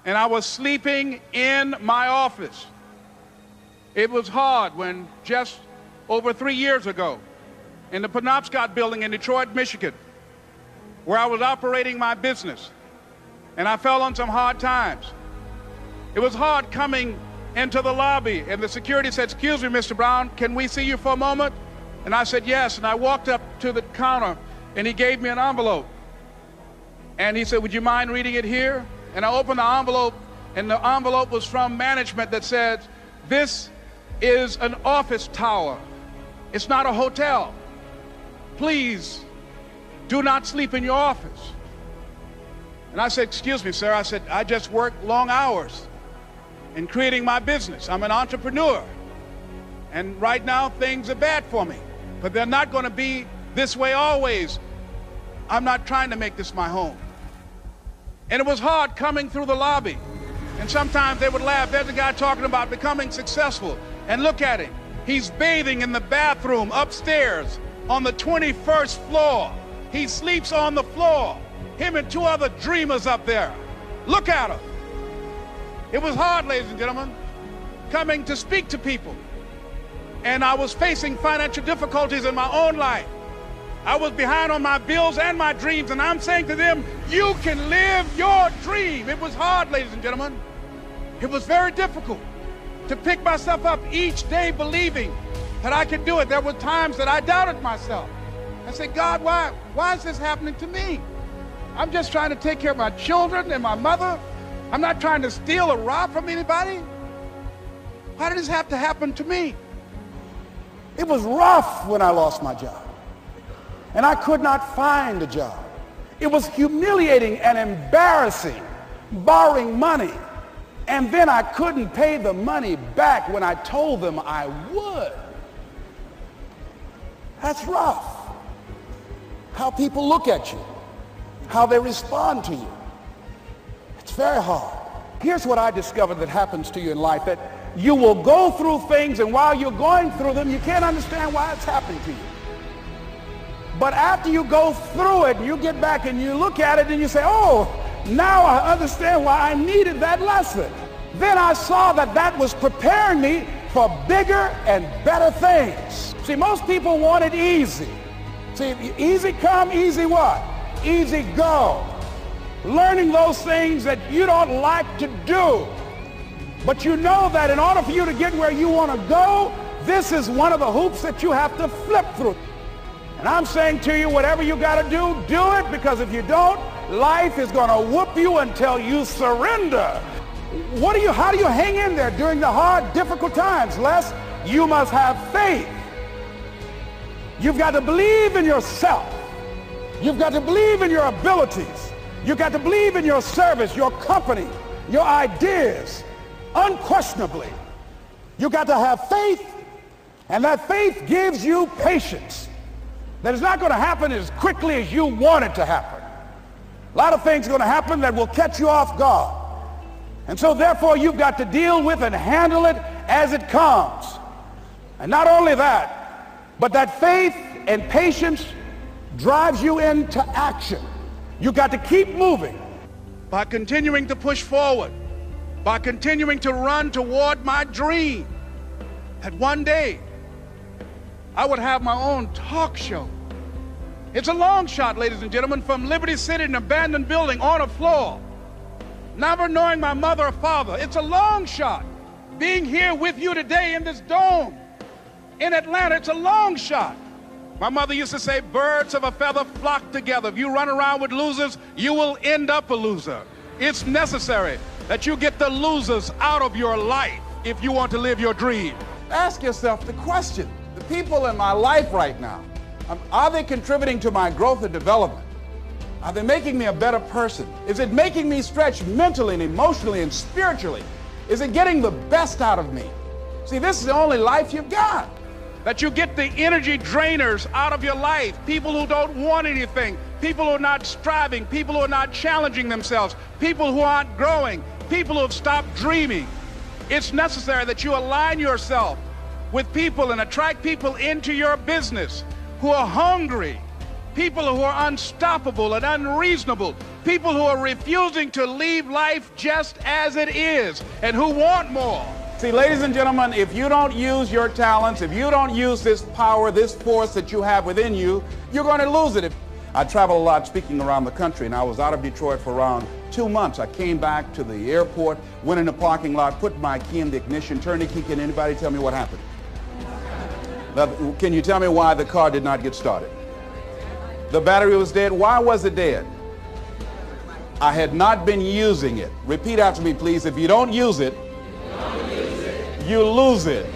and I was sleeping in my office. It was hard when just over 3 years ago, in the Penobscot building in Detroit, Michigan, where I was operating my business, and I fell on some hard times. It was hard coming into the lobby, and the security said, "Excuse me, Mr. Brown, can we see you for a moment?" And I said, "Yes." And I walked up to the counter, and he gave me an envelope. And he said, "Would you mind reading it here?" And I opened the envelope, and the envelope was from management that said, "This is an office tower. It's not a hotel. Please do not sleep in your office." And I said, "Excuse me, sir." I said, "I just work long hours in creating my business. I'm an entrepreneur. And right now things are bad for me, but they're not going to be this way always. I'm not trying to make this my home." And it was hard coming through the lobby. And sometimes they would laugh. There's a guy talking about becoming successful. And look at him. He's bathing in the bathroom upstairs on the 21st floor. He sleeps on the floor. Him and 2 other dreamers up there. Look at him. It was hard, ladies and gentlemen, coming to speak to people. And I was facing financial difficulties in my own life. I was behind on my bills and my dreams, and I'm saying to them, you can live your dream. It was hard, ladies and gentlemen. It was very difficult to pick myself up each day believing that I could do it. There were times that I doubted myself. I said, "God, why is this happening to me? I'm just trying to take care of my children and my mother. I'm not trying to steal or rob from anybody. Why did this have to happen to me?" It was rough when I lost my job, and I could not find a job. It was humiliating and embarrassing, borrowing money, and then I couldn't pay the money back when I told them I would. That's rough. How people look at you, how they respond to you. It's very hard. Here's what I discovered that happens to you in life, that you will go through things, and while you're going through them, you can't understand why it's happening to you. But after you go through it, and you get back and you look at it and you say, "Oh, now I understand why I needed that lesson." Then I saw that that was preparing me for bigger and better things. See, most people want it easy. See, easy come, easy what? Easy go. Learning those things that you don't like to do. But you know that in order for you to get where you want to go, this is one of the hoops that you have to flip through. And I'm saying to you, whatever you got to do it, because if you don't, life is going to whoop you until you surrender. How do you hang in there during the hard, difficult times? Les, you must have faith. You've got to believe in yourself. You've got to believe in your abilities. You've got to believe in your service, your company, your ideas. Unquestionably, you got to have faith, and that faith gives you patience. That it's not going to happen as quickly as you want it to happen. A lot of things are going to happen that will catch you off guard. And so therefore you've got to deal with and handle it as it comes. And not only that, but that faith and patience drives you into action. You've got to keep moving by continuing to push forward, by continuing to run toward my dream that one day I would have my own talk show. It's a long shot, ladies and gentlemen, from Liberty City, an abandoned building on a floor, never knowing my mother or father. It's a long shot. Being here with you today in this dome in Atlanta, it's a long shot. My mother used to say, birds of a feather flock together. If you run around with losers, you will end up a loser. It's necessary that you get the losers out of your life if you want to live your dream. Ask yourself the question, the people in my life right now, are they contributing to my growth and development? Are they making me a better person? Is it making me stretch mentally and emotionally and spiritually? Is it getting the best out of me? See, this is the only life you've got. That you get the energy drainers out of your life, people who don't want anything, people who are not striving, people who are not challenging themselves, people who aren't growing, people who have stopped dreaming. It's necessary that you align yourself with people and attract people into your business who are hungry people who are unstoppable and unreasonable, people who are refusing to leave life just as it is and who want more. See, ladies and gentlemen, if you don't use your talents, if you don't use this power, this force that you have within you, you're going to lose it. I travel a lot speaking around the country, and I was out of Detroit for around 2 months. I came back to the airport, went in the parking lot, put my key in the ignition, turned the key. Can anybody tell me what happened? Can you tell me why the car did not get started? The battery was dead. Why was it dead? I had not been using it. Repeat after me, please. If you don't use it, you lose it.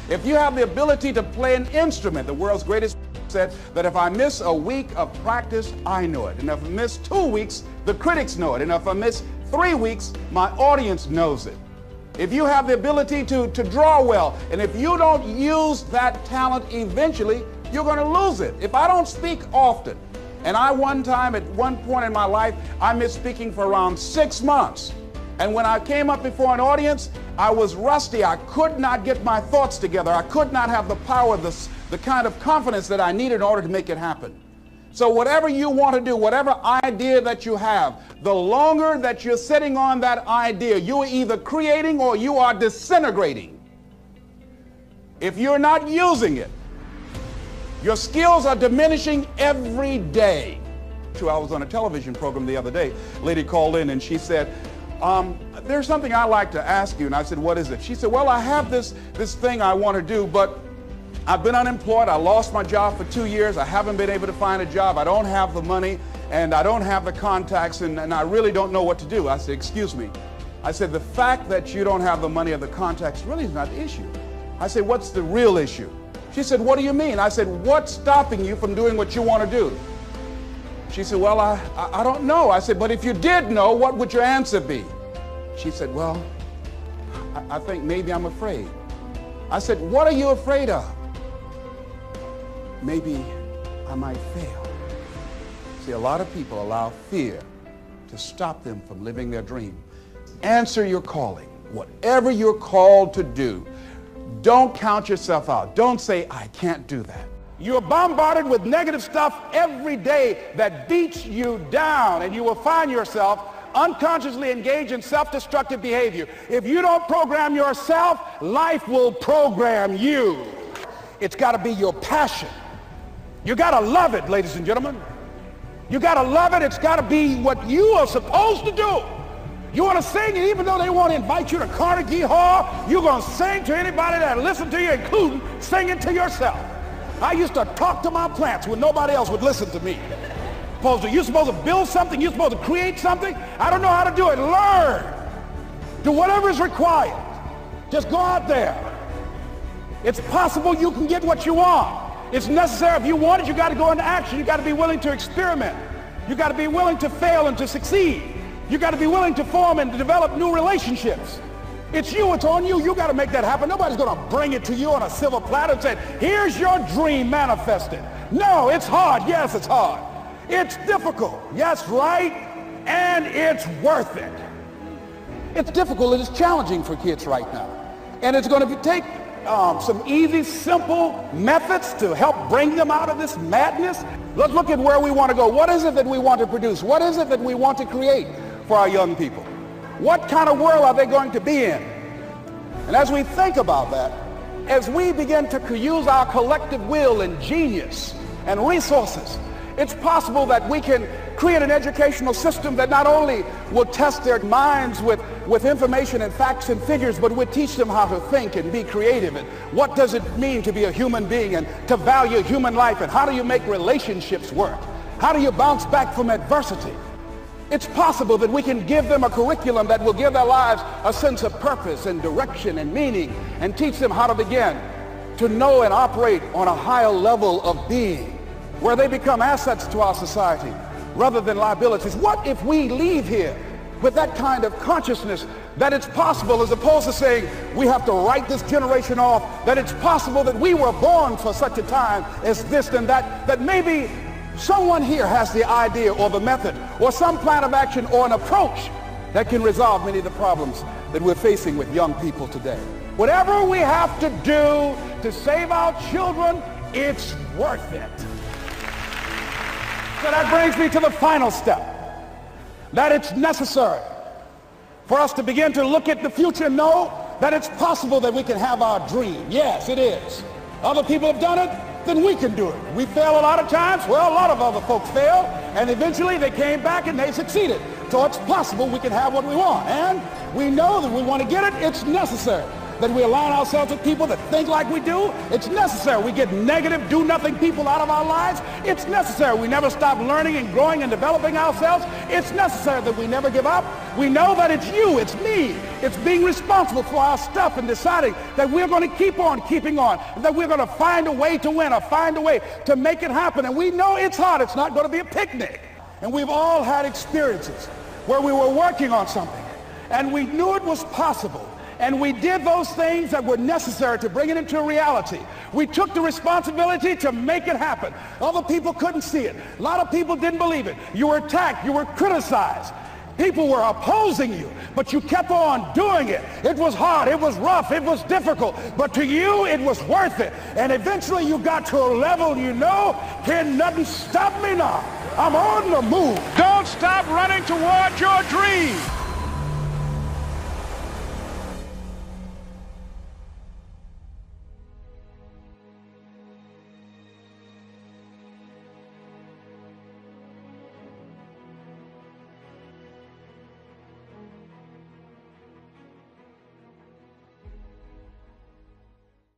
If you have the ability to play an instrument, the world's greatest said that if I miss a week of practice, I know it. And if I miss 2 weeks, the critics know it. And if I miss 3 weeks, my audience knows it. If you have the ability to draw well, and if you don't use that talent eventually, you're going to lose it. If I don't speak often, and at one point in my life, I missed speaking for around 6 months. And when I came up before an audience, I was rusty. I could not get my thoughts together. I could not have the power, the kind of confidence that I needed in order to make it happen. So whatever you want to do, whatever idea that you have, the longer that you're sitting on that idea, you're either creating or you are disintegrating. If you're not using it, your skills are diminishing every day. I was on a television program the other day. A lady called in and she said, there's something I'd like to ask you. And I said, what is it? She said, well, I have this thing I want to do, but I've been unemployed. I lost my job for 2 years. I haven't been able to find a job. I don't have the money and I don't have the contacts and I really don't know what to do. I said, excuse me. I said, the fact that you don't have the money or the contacts really is not the issue. I said, what's the real issue? She said, what do you mean? I said, what's stopping you from doing what you want to do? She said, well, I don't know. I said, but if you did know, what would your answer be? She said, well, I think maybe I'm afraid. I said, what are you afraid of? Maybe I might fail. See, a lot of people allow fear to stop them from living their dream. Answer your calling. Whatever you're called to do, don't count yourself out. Don't say, I can't do that. You're bombarded with negative stuff every day that beats you down, and you will find yourself unconsciously engaged in self-destructive behavior. If you don't program yourself, life will program you. It's got to be your passion. You got to love it, ladies and gentlemen. You got to love it. It's got to be what you are supposed to do. You want to sing, and even though they want to invite you to Carnegie Hall, you're going to sing to anybody that listens to you, including singing to yourself. I used to talk to my plants when nobody else would listen to me. You're supposed to build something. You're supposed to create something. I don't know how to do it. Learn. Do whatever is required. Just go out there. It's possible you can get what you want. It's necessary. If you want it, you got to go into action. You got to be willing to experiment. You got to be willing to fail and to succeed. You got to be willing to form and to develop new relationships. It's you. It's on you. You got to make that happen. Nobody's going to bring it to you on a silver platter and say, here's your dream manifested. No, it's hard. Yes, it's hard. It's difficult. Yes, right. And it's worth it. It's difficult. It's challenging for kids right now. And it's going to take some easy, simple methods to help bring them out of this madness. Let's look at where we want to go. What is it that we want to produce? What is it that we want to create for our young people? What kind of world are they going to be in? And as we think about that, as we begin to use our collective will and genius and resources, it's possible that we can create an educational system that not only will test their minds with information and facts and figures, but will teach them how to think and be creative, and what does it mean to be a human being and to value human life, and how do you make relationships work? How do you bounce back from adversity? It's possible that we can give them a curriculum that will give their lives a sense of purpose and direction and meaning, and teach them how to begin to know and operate on a higher level of being, where they become assets to our society rather than liabilities. What if we leave here with that kind of consciousness that it's possible, as opposed to saying we have to write this generation off, that it's possible that we were born for such a time as this and that, that maybe someone here has the idea or the method or some plan of action or an approach that can resolve many of the problems that we're facing with young people today. Whatever we have to do to save our children, it's worth it. So that brings me to the final step, that it's necessary for us to begin to look at the future and know that it's possible that we can have our dream. Yes, it is. Other people have done it, then we can do it. We fail a lot of times. Well, a lot of other folks failed, and eventually they came back and they succeeded. So it's possible we can have what we want. And we know that we want to get it. It's necessary that we align ourselves with people that think like we do. It's necessary we get negative, do-nothing people out of our lives. It's necessary we never stop learning and growing and developing ourselves. It's necessary that we never give up. We know that it's you, it's me. It's being responsible for our stuff and deciding that we're going to keep on keeping on, that we're going to find a way to win or find a way to make it happen. And we know it's hard. It's not going to be a picnic. And we've all had experiences where we were working on something and we knew it was possible. And we did those things that were necessary to bring it into reality. We took the responsibility to make it happen. Other people couldn't see it. A lot of people didn't believe it. You were attacked. You were criticized. People were opposing you, but you kept on doing it. It was hard. It was rough. It was difficult. But to you, it was worth it. And eventually you got to a level you know, can nothing stop me now. I'm on the move. Don't stop running toward your dream.